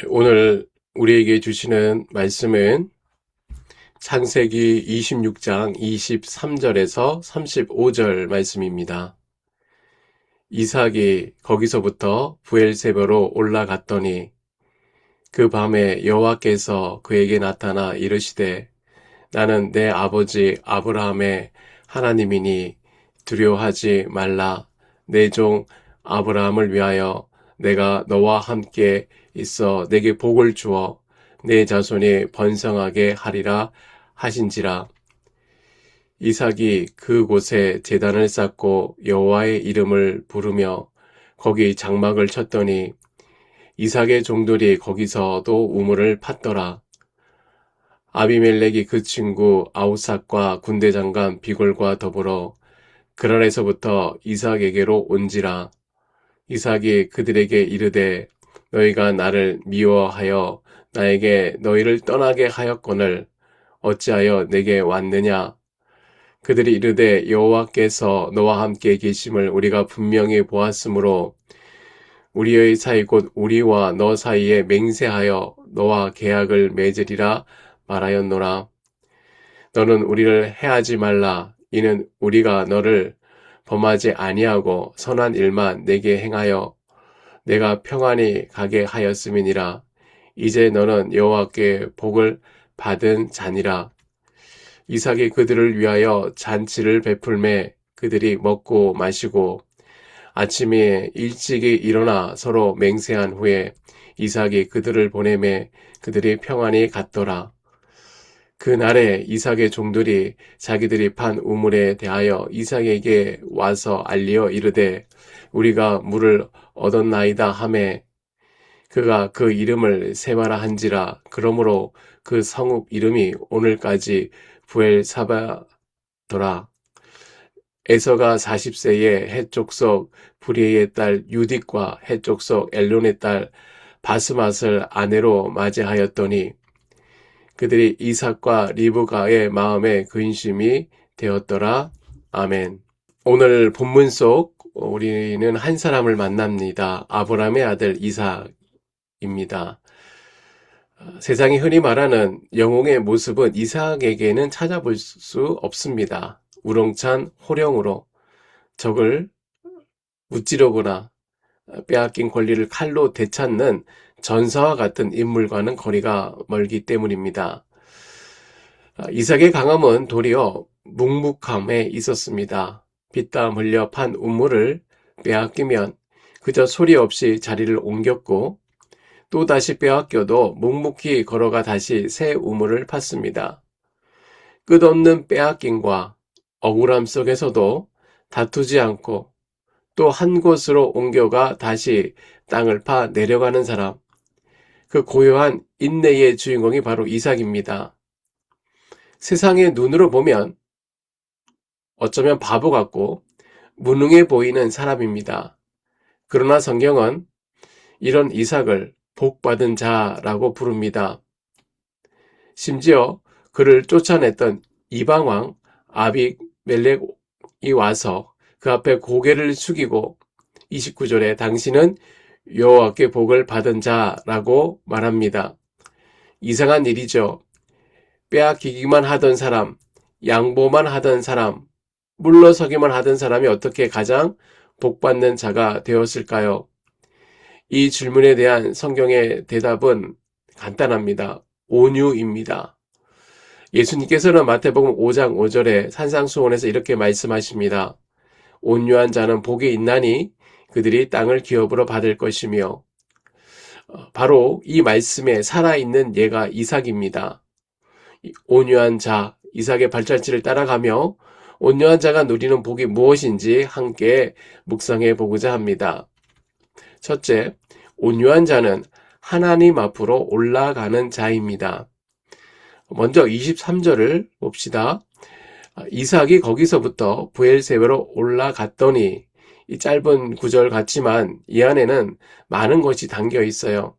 오늘 우리에게 주시는 말씀은 창세기 26장 23절에서 35절 말씀입니다. 이삭이 거기서부터 브엘세바로 올라갔더니 그 밤에 여호와께서 그에게 나타나 이르시되 나는 내 아버지 아브라함의 하나님이니 두려워하지 말라. 내 종 아브라함을 위하여 내가 너와 함께 있어 내게 복을 주어 내 자손이 번성하게 하리라 하신지라. 이삭이 그곳에 제단을 쌓고 여호와의 이름을 부르며 거기 장막을 쳤더니 이삭의 종들이 거기서도 우물을 팠더라. 아비멜렉이 그 친구 아우삭과 군대장관 비골과 더불어 그랄에서부터 이삭에게로 온지라. 이삭이 그들에게 이르되 너희가 나를 미워하여 나에게 너희를 떠나게 하였거늘 어찌하여 내게 왔느냐. 그들이 이르되 여호와께서 너와 함께 계심을 우리가 분명히 보았으므로 우리의 사이 곧 우리와 너 사이에 맹세하여 너와 계약을 맺으리라 말하였노라. 너는 우리를 해하지 말라. 이는 우리가 너를 범하지 아니하고 선한 일만 내게 행하여 내가 평안히 가게 하였음이니라. 이제 너는 여호와께 복을 받은 자니라. 이삭이 그들을 위하여 잔치를 베풀매 그들이 먹고 마시고 아침에 일찍이 일어나 서로 맹세한 후에 이삭이 그들을 보내매 그들이 평안히 갔더라. 그날에 이삭의 종들이 자기들이 판 우물에 대하여 이삭에게 와서 알리어 이르되 우리가 물을 얻었나이다 하매 그가 그 이름을 세바라 한지라. 그러므로 그 성읍 이름이 오늘까지 부엘사바더라. 에서가 40세에 헷족속 브리에의 딸 유딕과 헷족속 엘론의 딸 바스맛을 아내로 맞이하였더니 그들이 이삭과 리브가의 마음에 근심이 되었더라. 아멘. 오늘 본문 속 우리는 한 사람을 만납니다. 아브라함의 아들 이삭입니다. 세상이 흔히 말하는 영웅의 모습은 이삭에게는 찾아볼 수 없습니다. 우렁찬 호령으로 적을 무찌르거나 빼앗긴 권리를 칼로 되찾는 전사와 같은 인물과는 거리가 멀기 때문입니다. 이삭의 강함은 도리어 묵묵함에 있었습니다. 피땀 흘려 판 우물을 빼앗기면 그저 소리 없이 자리를 옮겼고 또다시 빼앗겨도 묵묵히 걸어가 다시 새 우물을 팠습니다. 끝없는 빼앗김과 억울함 속에서도 다투지 않고 또 한 곳으로 옮겨가 다시 땅을 파 내려가는 사람, 그 고요한 인내의 주인공이 바로 이삭입니다. 세상의 눈으로 보면 어쩌면 바보 같고 무능해 보이는 사람입니다. 그러나 성경은 이런 이삭을 복받은 자라고 부릅니다. 심지어 그를 쫓아냈던 이방왕 아비멜렉이 와서 그 앞에 고개를 숙이고 29절에 당신은 여호와께 복을 받은 자라고 말합니다. 이상한 일이죠. 빼앗기기만 하던 사람, 양보만 하던 사람, 물러서기만 하던 사람이 어떻게 가장 복받는 자가 되었을까요? 이 질문에 대한 성경의 대답은 간단합니다. 온유입니다. 예수님께서는 마태복음 5장 5절에 산상수훈에서 이렇게 말씀하십니다. 온유한 자는 복이 있나니 그들이 땅을 기업으로 받을 것이며, 바로 이 말씀에 살아있는 예가 이삭입니다. 온유한 자, 이삭의 발자취를 따라가며 온유한 자가 누리는 복이 무엇인지 함께 묵상해 보고자 합니다. 첫째, 온유한 자는 하나님 앞으로 올라가는 자입니다. 먼저 23절을 봅시다. 이삭이 거기서부터 브엘세바로 올라갔더니, 이 짧은 구절 같지만 이 안에는 많은 것이 담겨 있어요.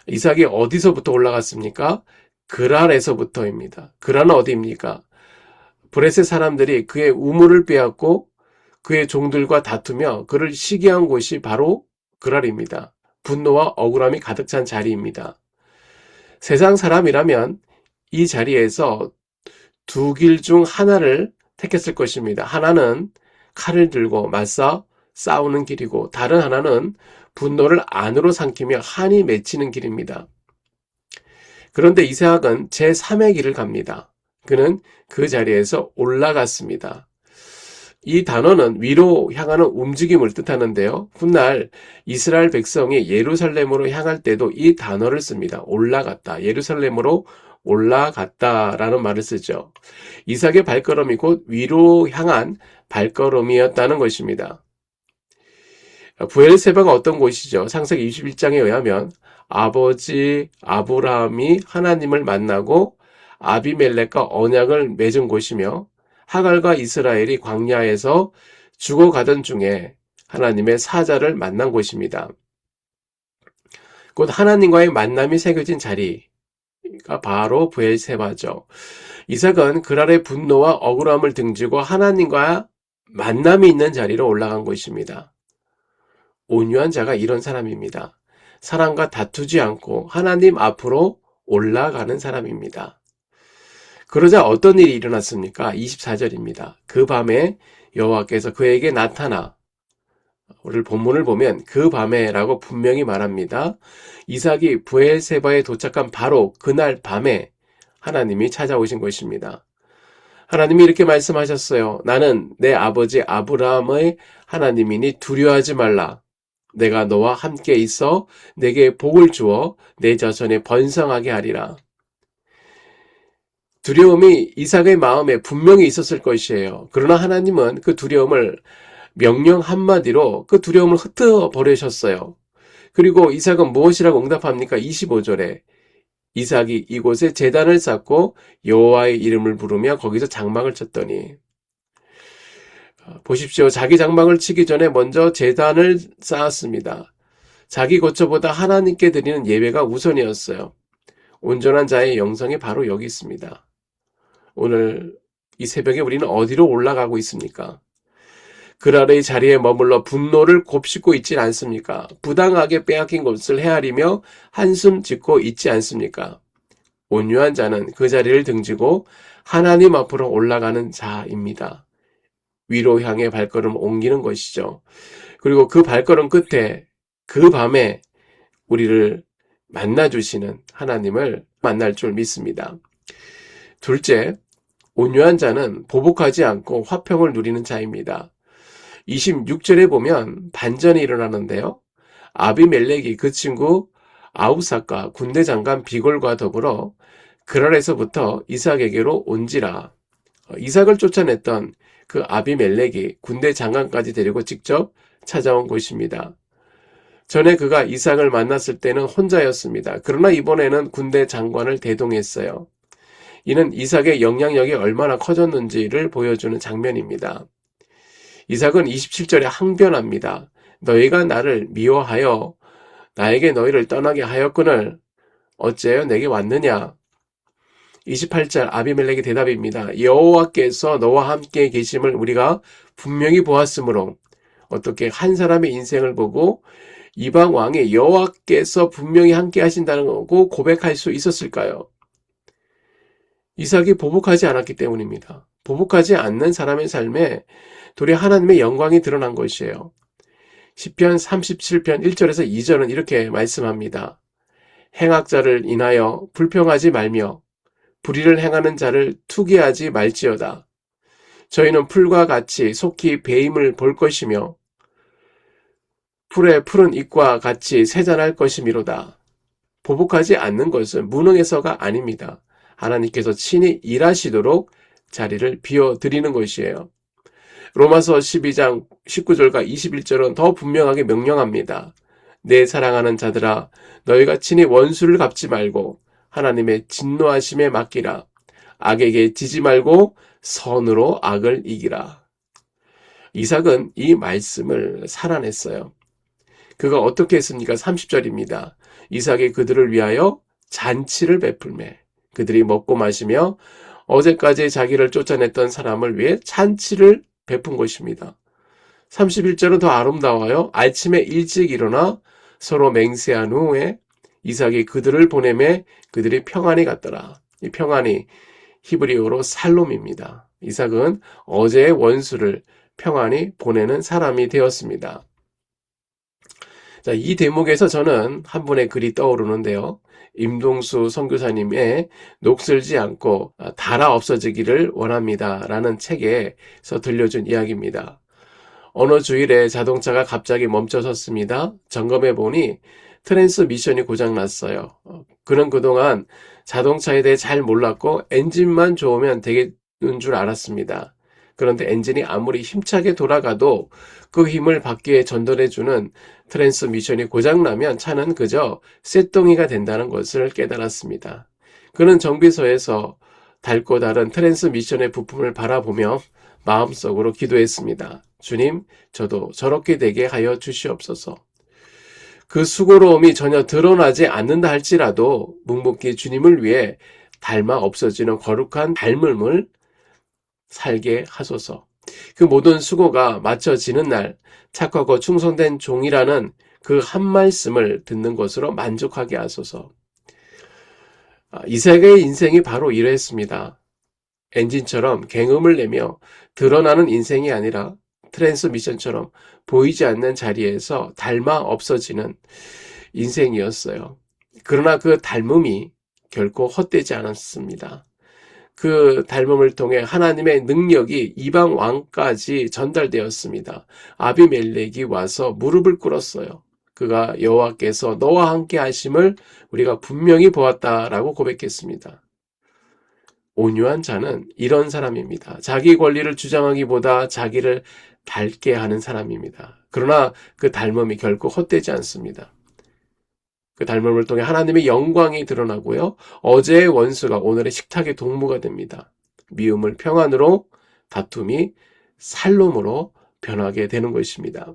이삭이 어디서부터 올라갔습니까? 그랄에서부터입니다. 그랄은 어디입니까? 브레셋 사람들이 그의 우물을 빼앗고 그의 종들과 다투며 그를 시기한 곳이 바로 그랄입니다. 분노와 억울함이 가득 찬 자리입니다. 세상 사람이라면 이 자리에서 두 길 중 하나를 택했을 것입니다. 하나는 칼을 들고 맞서 싸우는 길이고 다른 하나는 분노를 안으로 삼키며 한이 맺히는 길입니다. 그런데 이삭은 제3의 길을 갑니다. 그는 그 자리에서 올라갔습니다. 이 단어는 위로 향하는 움직임을 뜻하는데요. 훗날 이스라엘 백성이 예루살렘으로 향할 때도 이 단어를 씁니다. 올라갔다. 예루살렘으로 올라갔다라는 말을 쓰죠. 이삭의 발걸음이 곧 위로 향한 발걸음이었다는 것입니다. 브엘세바가 어떤 곳이죠? 창세기 21장에 의하면 아버지 아브라함이 하나님을 만나고 아비멜렉과 언약을 맺은 곳이며 하갈과 이스라엘이 광야에서 죽어가던 중에 하나님의 사자를 만난 곳입니다. 곧 하나님과의 만남이 새겨진 자리가 바로 브엘세바죠. 이삭은 그랄의 분노와 억울함을 등지고 하나님과 만남이 있는 자리로 올라간 곳입니다. 온유한 자가 이런 사람입니다. 사람과 다투지 않고 하나님 앞으로 올라가는 사람입니다. 그러자 어떤 일이 일어났습니까? 24절입니다. 그 밤에 여호와께서 그에게 나타나, 오늘 본문을 보면 그 밤에라고 분명히 말합니다. 이삭이 브엘세바에 도착한 바로 그날 밤에 하나님이 찾아오신 것입니다. 하나님이 이렇게 말씀하셨어요. 나는 내 아버지 아브라함의 하나님이니 두려워하지 말라. 내가 너와 함께 있어 내게 복을 주어 내 자손에 번성하게 하리라. 두려움이 이삭의 마음에 분명히 있었을 것이에요. 그러나 하나님은 그 두려움을 명령 한마디로 그 두려움을 흩어 버리셨어요. 그리고 이삭은 무엇이라고 응답합니까? 25절에 이삭이 이곳에 제단을 쌓고 여호와의 이름을 부르며 거기서 장막을 쳤더니, 보십시오. 자기 장막을 치기 전에 먼저 제단을 쌓았습니다. 자기 거처보다 하나님께 드리는 예배가 우선이었어요. 온전한 자의 영성이 바로 여기 있습니다. 오늘 이 새벽에 우리는 어디로 올라가고 있습니까? 그랄의 자리에 머물러 분노를 곱씹고 있지 않습니까? 부당하게 빼앗긴 것을 헤아리며 한숨 짓고 있지 않습니까? 온유한 자는 그 자리를 등지고 하나님 앞으로 올라가는 자입니다. 위로 향해 발걸음 옮기는 것이죠. 그리고 그 발걸음 끝에 그 밤에 우리를 만나주시는 하나님을 만날 줄 믿습니다. 둘째, 온유한 자는 보복하지 않고 화평을 누리는 자입니다. 26절에 보면 반전이 일어나는데요. 아비멜렉이 그 친구 아우삭과 군대 장관 비골과 더불어 그랄에서부터 이삭에게로 온지라. 이삭을 쫓아냈던 그 아비멜렉이 군대 장관까지 데리고 직접 찾아온 곳입니다. 전에 그가 이삭을 만났을 때는 혼자였습니다. 그러나 이번에는 군대 장관을 대동했어요. 이는 이삭의 영향력이 얼마나 커졌는지를 보여주는 장면입니다. 이삭은 27절에 항변합니다. 너희가 나를 미워하여 나에게 너희를 떠나게 하였거늘 어째요 내게 왔느냐? 28절 아비멜렉의 대답입니다. 여호와께서 너와 함께 계심을 우리가 분명히 보았으므로 어떻게 한 사람의 인생을 보고 이방 왕의 여호와께서 분명히 함께 하신다는 거고 고백할 수 있었을까요? 이삭이 보복하지 않았기 때문입니다. 보복하지 않는 사람의 삶에 도리어 하나님의 영광이 드러난 것이에요. 시편 37편 1절에서 2절은 이렇게 말씀합니다. 행악자를 인하여 불평하지 말며 불의를 행하는 자를 투기하지 말지어다. 저희는 풀과 같이 속히 배임을 볼 것이며 풀의 푸른 잎과 같이 세잔할 것이미로다. 보복하지 않는 것은 무능해서가 아닙니다. 하나님께서 친히 일하시도록 자리를 비워드리는 것이에요. 로마서 12장 19절과 21절은 더 분명하게 명령합니다. 내 사랑하는 자들아 너희가 친히 원수를 갚지 말고 하나님의 진노하심에 맡기라. 악에게 지지 말고 선으로 악을 이기라. 이삭은 이 말씀을 살아냈어요. 그가 어떻게 했습니까? 30절입니다. 이삭이 그들을 위하여 잔치를 베풀매 그들이 먹고 마시며 어제까지 자기를 쫓아냈던 사람을 위해 잔치를 베푼 것입니다. 31절은 더 아름다워요. 아침에 일찍 일어나 서로 맹세한 후에 이삭이 그들을 보내매 그들이 평안히 갔더라. 이 평안이 히브리어로 살롬입니다. 이삭은 어제의 원수를 평안히 보내는 사람이 되었습니다. 자, 이 대목에서 저는 한 분의 글이 떠오르는데요. 임동수 선교사님의 녹슬지 않고 닳아 없어지기를 원합니다 라는 책에서 들려준 이야기입니다. 어느 주일에 자동차가 갑자기 멈춰섰습니다. 점검해 보니 트랜스미션이 고장났어요. 그는 그동안 자동차에 대해 잘 몰랐고 엔진만 좋으면 되는 줄 알았습니다. 그런데 엔진이 아무리 힘차게 돌아가도 그 힘을 바퀴에 전달해주는 트랜스미션이 고장나면 차는 그저 쇳덩이가 된다는 것을 깨달았습니다. 그는 정비소에서 닳고 닳은 트랜스미션의 부품을 바라보며 마음속으로 기도했습니다. 주님, 저도 저렇게 되게 하여 주시옵소서. 그 수고로움이 전혀 드러나지 않는다 할지라도 묵묵히 주님을 위해 닮아 없어지는 거룩한 닮음을 살게 하소서. 그 모든 수고가 마쳐지는 날 착하고 충성된 종이라는 그 한 말씀을 듣는 것으로 만족하게 하소서. 이삭의 인생이 바로 이러했습니다. 엔진처럼 갱음을 내며 드러나는 인생이 아니라 트랜스미션처럼 보이지 않는 자리에서 닮아 없어지는 인생이었어요. 그러나 그 닮음이 결코 헛되지 않았습니다. 그 닮음을 통해 하나님의 능력이 이방 왕까지 전달되었습니다. 아비멜렉이 와서 무릎을 꿇었어요. 그가 여호와께서 너와 함께 하심을 우리가 분명히 보았다라고 고백했습니다. 온유한 자는 이런 사람입니다. 자기 권리를 주장하기보다 자기를 닮게 하는 사람입니다. 그러나 그 닮음이 결코 헛되지 않습니다. 그 닮음을 통해 하나님의 영광이 드러나고요. 어제의 원수가 오늘의 식탁의 동무가 됩니다. 미움을 평안으로, 다툼이 살롬으로 변하게 되는 것입니다.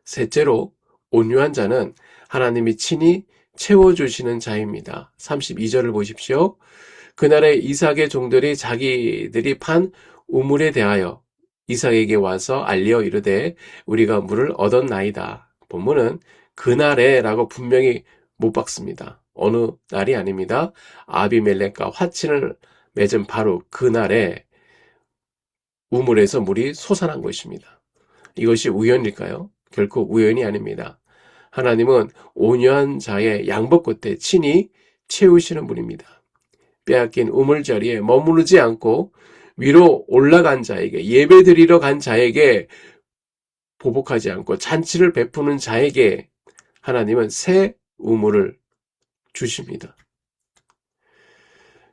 셋째로, 온유한 자는 하나님이 친히 채워주시는 자입니다. 32절을 보십시오. 그날에 이삭의 종들이 자기들이 판 우물에 대하여 이삭에게 와서 알려 이르되 우리가 물을 얻었나이다. 본문은 그날에 라고 분명히 못 박습니다. 어느 날이 아닙니다. 아비멜렉과 화친을 맺은 바로 그날에 우물에서 물이 솟아난 것입니다. 이것이 우연일까요? 결코 우연이 아닙니다. 하나님은 온유한 자의 양복 끝에 친히 채우시는 분입니다. 빼앗긴 우물자리에 머무르지 않고 위로 올라간 자에게, 예배드리러 간 자에게 보복하지 않고 잔치를 베푸는 자에게 하나님은 새 우물을 주십니다.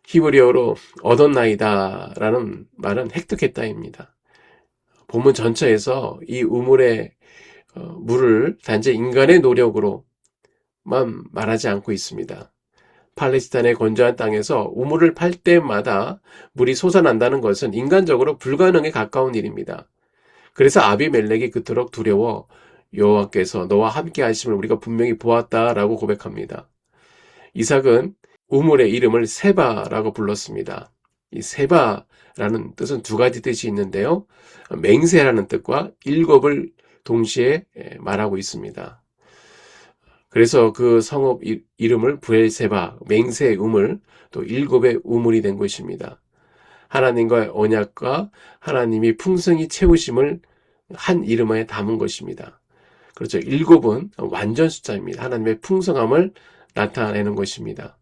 히브리어로 얻었나이다 라는 말은 획득했다입니다. 본문 전체에서 이 우물의 물을 단지 인간의 노력으로만 말하지 않고 있습니다. 팔레스타인의 건조한 땅에서 우물을 팔 때마다 물이 솟아난다는 것은 인간적으로 불가능에 가까운 일입니다. 그래서 아비멜렉이 그토록 두려워 여호와께서 너와 함께 하심을 우리가 분명히 보았다라고 고백합니다. 이삭은 우물의 이름을 세바라고 불렀습니다. 이 세바라는 뜻은 두 가지 뜻이 있는데요. 맹세라는 뜻과 일곱을 동시에 말하고 있습니다. 그래서 그 성읍 이름을 브엘세바, 맹세의 우물, 또 일곱의 우물이 된 것입니다. 하나님과의 언약과 하나님이 풍성히 채우심을 한 이름에 담은 것입니다. 그렇죠. 일곱은 완전 숫자입니다. 하나님의 풍성함을 나타내는 것입니다.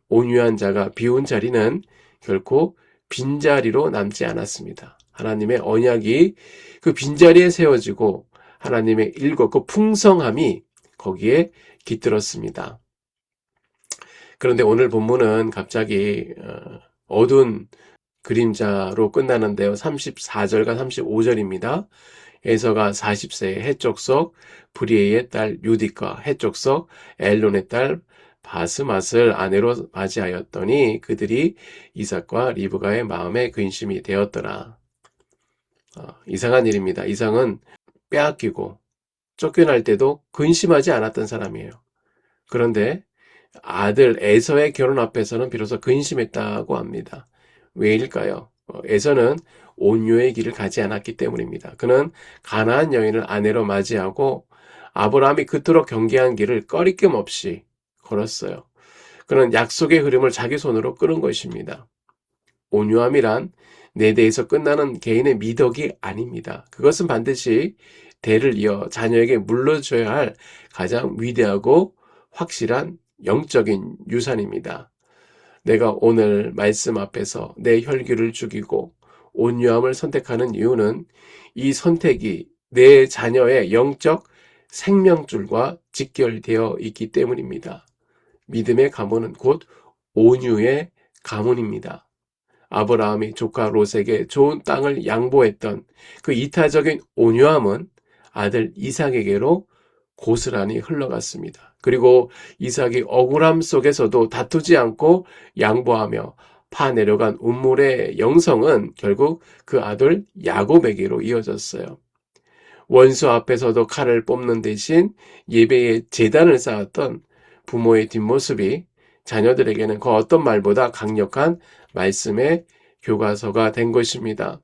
온유한 자가 비운 자리는 결코 빈자리로 남지 않았습니다. 하나님의 언약이 그 빈자리에 세워지고 하나님의 일곱 그 풍성함이 거기에 깃들었습니다. 그런데 오늘 본문은 갑자기 어두운 그림자로 끝나는데요. 34절과 35절입니다. 에서가 40세의 해족석 브리에의 딸 유디과 해족석 엘론의 딸 바스맛을 아내로 맞이하였더니 그들이 이삭과 리브가의 마음에 근심이 되었더라. 이상한 일입니다. 이삭은 빼앗기고 쫓겨날 때도 근심하지 않았던 사람이에요. 그런데 아들 에서의 결혼 앞에서는 비로소 근심했다고 합니다. 왜일까요? 에서는 온유의 길을 가지 않았기 때문입니다. 그는 가나안 여인을 아내로 맞이하고 아브라함이 그토록 경계한 길을 꺼리낌 없이 걸었어요. 그는 약속의 흐름을 자기 손으로 끄는 것입니다. 온유함이란 내 대에서 끝나는 개인의 미덕이 아닙니다. 그것은 반드시 대를 이어 자녀에게 물려줘야 할 가장 위대하고 확실한 영적인 유산입니다. 내가 오늘 말씀 앞에서 내 혈기를 죽이고 온유함을 선택하는 이유는 이 선택이 내 자녀의 영적 생명줄과 직결되어 있기 때문입니다. 믿음의 가문은 곧 온유의 가문입니다. 아브라함이 조카 롯에게 좋은 땅을 양보했던 그 이타적인 온유함은 아들 이삭에게로 고스란히 흘러갔습니다. 그리고 이삭이 억울함 속에서도 다투지 않고 양보하며 파내려간 운물의 영성은 결국 그 아들 야곱에게로 이어졌어요. 원수 앞에서도 칼을 뽑는 대신 예배의 제단을 쌓았던 부모의 뒷모습이 자녀들에게는 그 어떤 말보다 강력한 말씀의 교과서가 된 것입니다.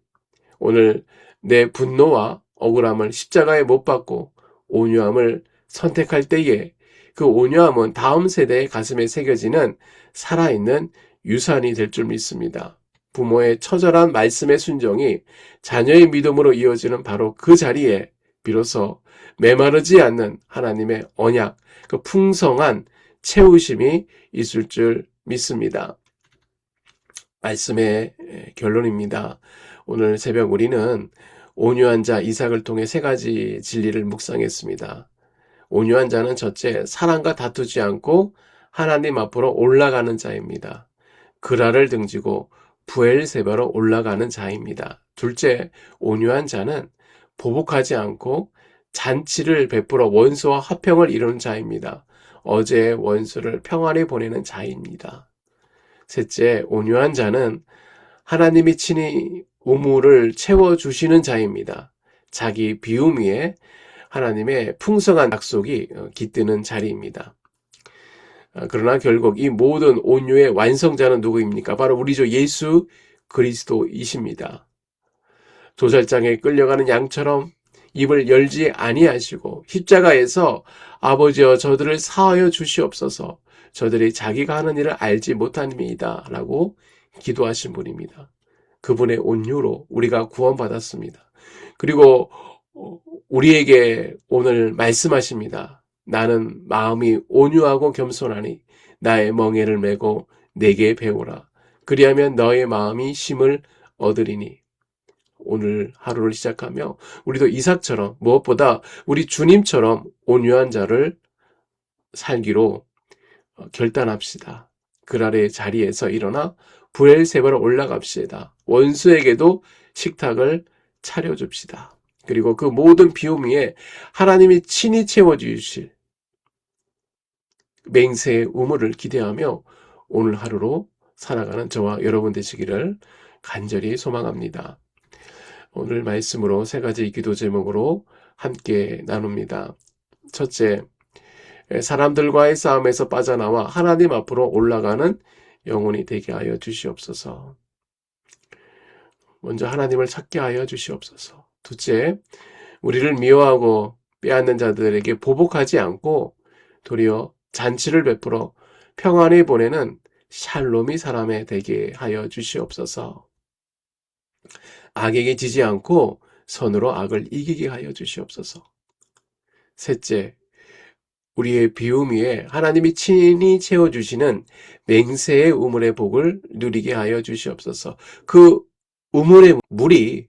오늘 내 분노와 억울함을 십자가에 못 박고 온유함을 선택할 때에 그 온유함은 다음 세대의 가슴에 새겨지는 살아있는 유산이 될 줄 믿습니다. 부모의 처절한 말씀의 순종이 자녀의 믿음으로 이어지는 바로 그 자리에 비로소 메마르지 않는 하나님의 언약, 그 풍성한 채우심이 있을 줄 믿습니다. 말씀의 결론입니다. 오늘 새벽 우리는 온유한 자 이삭을 통해 세 가지 진리를 묵상했습니다. 온유한 자는 첫째, 사랑과 다투지 않고 하나님 앞으로 올라가는 자입니다. 그랄을 등지고 부엘세바로 올라가는 자입니다. 둘째, 온유한 자는 보복하지 않고 잔치를 베풀어 원수와 화평을 이루는 자입니다. 어제의 원수를 평안히 보내는 자입니다. 셋째, 온유한 자는 하나님이 친히 우물을 채워주시는 자입니다. 자기 비움 위에 하나님의 풍성한 약속이 깃드는 자리입니다. 그러나 결국 이 모든 온유의 완성자는 누구입니까? 바로 우리 주 예수 그리스도이십니다. 도살장에 끌려가는 양처럼 입을 열지 아니하시고 십자가에서 아버지여 저들을 사하여 주시옵소서, 저들이 자기가 하는 일을 알지 못함이다 라고 기도하신 분입니다. 그분의 온유로 우리가 구원받았습니다. 그리고 우리에게 오늘 말씀하십니다. 나는 마음이 온유하고 겸손하니 나의 멍에를 메고 내게 배우라. 그리하면 너의 마음이 쉼을 얻으리니. 오늘 하루를 시작하며 우리도 이삭처럼, 무엇보다 우리 주님처럼 온유한 자를 살기로 결단합시다. 그랄의 자리에서 일어나 부엘세바로 올라갑시다. 원수에게도 식탁을 차려줍시다. 그리고 그 모든 비움 위에 하나님이 친히 채워주실 맹세의 우물을 기대하며 오늘 하루로 살아가는 저와 여러분 되시기를 간절히 소망합니다. 오늘 말씀으로 세 가지 기도 제목으로 함께 나눕니다. 첫째, 사람들과의 싸움에서 빠져나와 하나님 앞으로 올라가는 영혼이 되게 하여 주시옵소서. 먼저 하나님을 찾게 하여 주시옵소서. 둘째, 우리를 미워하고 빼앗는 자들에게 보복하지 않고 도리어 잔치를 베풀어 평안히 보내는 샬롬이 사람에 되게 하여 주시옵소서. 악에게 지지 않고 선으로 악을 이기게 하여 주시옵소서. 셋째, 우리의 비움 위에 하나님이 친히 채워주시는 맹세의 우물의 복을 누리게 하여 주시옵소서. 그 우물의 물이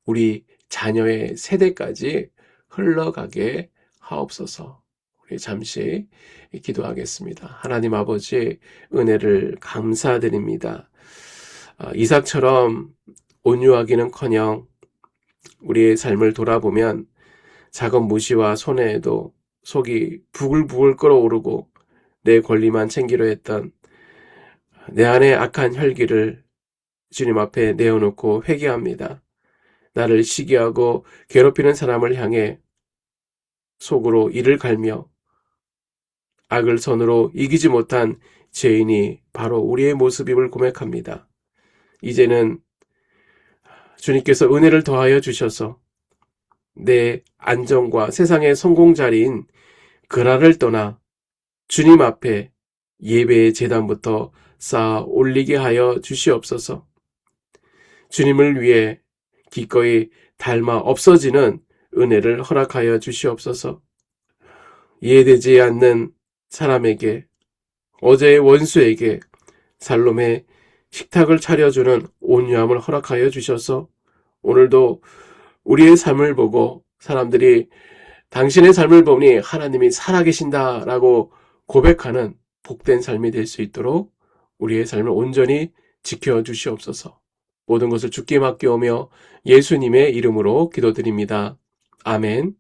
우리 자녀의 세대까지 흘러가게 하옵소서. 우리 잠시 기도하겠습니다. 하나님 아버지, 은혜를 감사드립니다. 이삭처럼 온유하기는커녕 우리의 삶을 돌아보면 작은 무시와 손해에도 속이 부글부글 끓어오르고 내 권리만 챙기려 했던 내 안의 악한 혈기를 주님 앞에 내어놓고 회개합니다. 나를 시기하고 괴롭히는 사람을 향해 속으로 이를 갈며 악을 선으로 이기지 못한 죄인이 바로 우리의 모습임을 고백합니다. 이제는 주님께서 은혜를 더하여 주셔서 내 안정과 세상의 성공 자리인 그라를 떠나 주님 앞에 예배의 제단부터 쌓아 올리게 하여 주시옵소서. 주님을 위해 기꺼이 닮아 없어지는 은혜를 허락하여 주시옵소서. 이해되지 않는 사람에게, 어제의 원수에게 살롬의 식탁을 차려주는 온유함을 허락하여 주셔서 오늘도 우리의 삶을 보고 사람들이 당신의 삶을 보니 하나님이 살아계신다라고 고백하는 복된 삶이 될 수 있도록 우리의 삶을 온전히 지켜주시옵소서. 모든 것을 주께 맡겨오며 예수님의 이름으로 기도드립니다. 아멘.